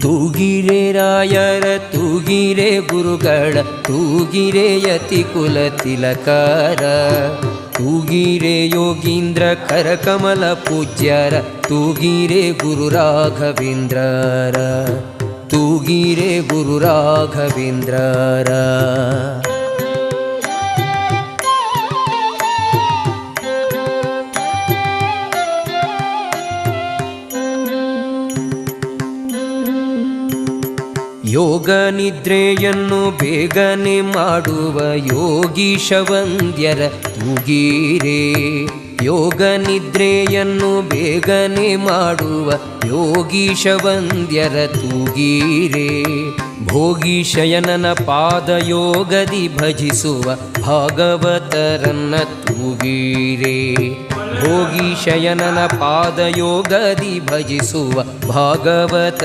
ತೂಗಿರೆ ರಾಯರ ತೂಗಿರೆ ಗುರುಗಳ ತೂಗಿರೆ ಯತಿಕುಲ ತಿಲಕಾರ ತೂಗಿರೆ ಯೋಗೀಂದ್ರ ಕರಕಮಲ ಪೂಜ್ಯರ ತೂಗಿರೆ ಗುರು ರಾಘವೇಂದ್ರರ ತೂಗಿರೆ ಗುರು ರಾಘವೇಂದ್ರರ. ಯೋಗ ನಿದ್ರೆಯನ್ನು ಬೇಗನೆ ಮಾಡುವ ಯೋಗೀಶ ವಂದ್ಯರ ತೂಗಿರೆ ಯೋಗ ನಿದ್ರೆಯನ್ನು ಬೇಗನೆ ಮಾಡುವ ಯೋಗೀಶ ವಂದ್ಯರ ತೂಗಿರೆ ಭೋಗೀಶಯನನ ಪಾದಯೋಗದಿ ಭಜಿಸುವ ಭಾಗವತರನ್ನ ತೂಗಿರೆ ಭೋಗೀಶಯನನ ಪಾದಯೋಗದಿ ಭಜಿಸುವ ಭಾಗವತ